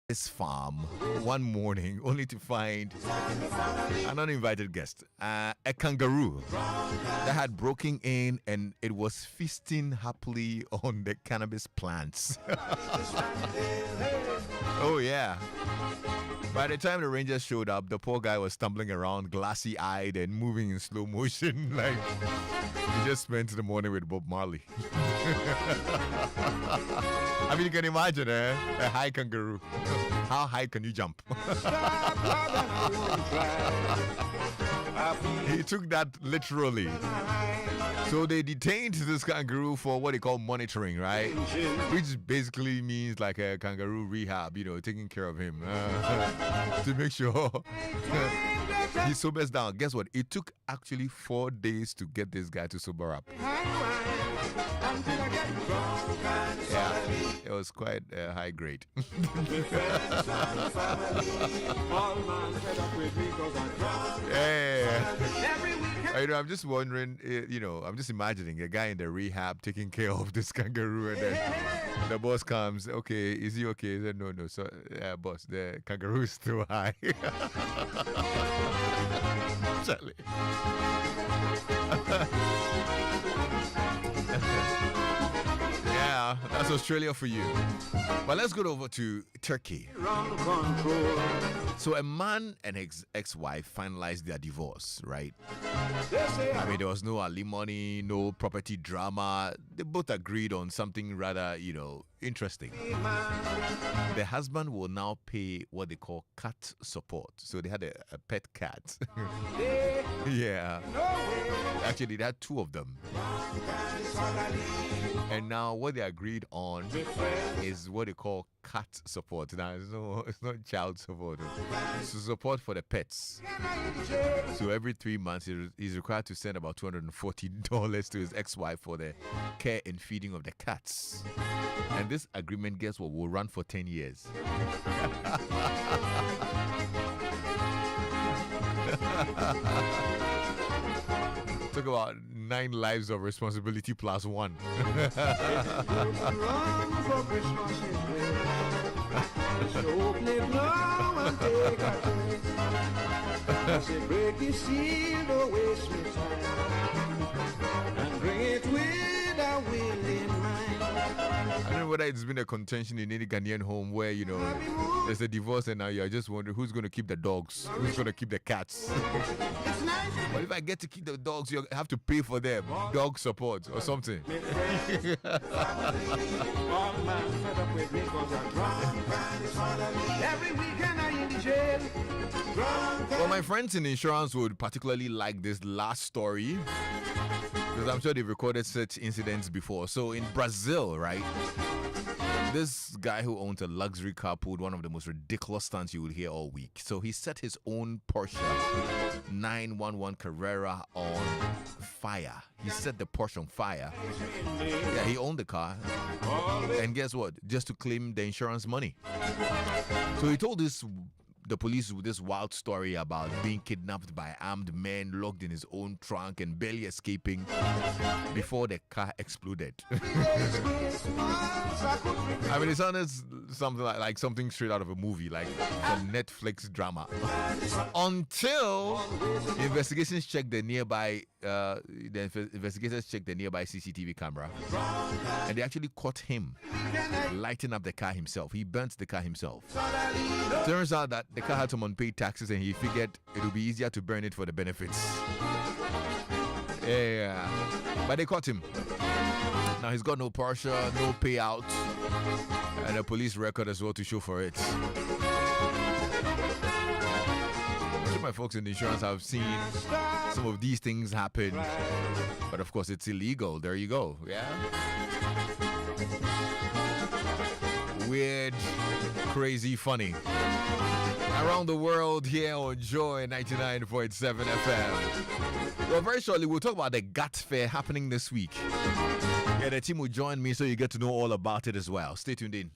his farm one morning only to find an uninvited guest, a kangaroo that had broken in and it was feasting happily on the cannabis plants. Oh, yeah. By the time the Rangers showed up, the poor guy was stumbling around, glassy-eyed and moving in slow motion like he just spent the morning with Bob Marley. I mean, you can imagine, a high kangaroo. How high can you jump? He took that literally. So they detained this kangaroo for what they call monitoring, right? Which basically means like a kangaroo rehab, taking care of him to make sure he sobers down. Guess what? It took actually 4 days to get this guy to sober up. Yeah, it was quite high grade. I'm just wondering, I'm just imagining a guy in the rehab taking care of this kangaroo, and then the boss comes. Okay, is he okay? He said, no. So, boss, the kangaroo is too high. Charlie. Yeah, that's Australia for you. But let's go over to Turkey. So a man and his ex-wife finalized their divorce, right? I mean, there was no alimony, no property drama. They both agreed on something rather, interesting. The husband will now pay what they call cat support. So they had a pet cat. Yeah. Actually, they had 2 of them. And now what they agreed on is what they call cat support. Now, it's not child support. It's support for the pets. So every 3 months, he's required to send about $240 to his ex-wife for the care and feeding of the cats. And this agreement, guess what, will run for 10 years. Talk about 9 lives of responsibility plus 1. I don't know whether it's been a contention in any Ghanaian home where, there's a divorce and now you're just wondering who's going to keep the dogs, who's going to keep the cats. But if I get to keep the dogs, you have to pay for them. Dog support or something. Well, my friends in insurance would particularly like this last story, because I'm sure they've recorded such incidents before. So in Brazil, right, this guy who owns a luxury car pulled one of the most ridiculous stunts you will hear all week. So he set his own Porsche 911 Carrera on fire. He set the Porsche on fire. Yeah, he owned the car. And guess what? Just to claim the insurance money. So he told the police this wild story about being kidnapped by armed men, locked in his own trunk and barely escaping before the car exploded. I mean, it sounded something like something straight out of a movie, like some Netflix drama. Until investigators checked the nearby CCTV camera, and they actually caught him lighting up the car himself. He burnt the car himself. Turns out that the car had some unpaid taxes, and he figured it would be easier to burn it for the benefits. Yeah, but they caught him. Now he's got no Porsche, no payout, and a police record as well to show for it. I'm sure my folks in the insurance have seen some of these things happen, but of course it's illegal. There you go. Yeah. Weird, crazy, funny. Around the world here on Joy 99.7 FM. Well, very shortly we'll talk about the GAT Fair happening this week. Yeah, the team will join me so you get to know all about it as well. Stay tuned in.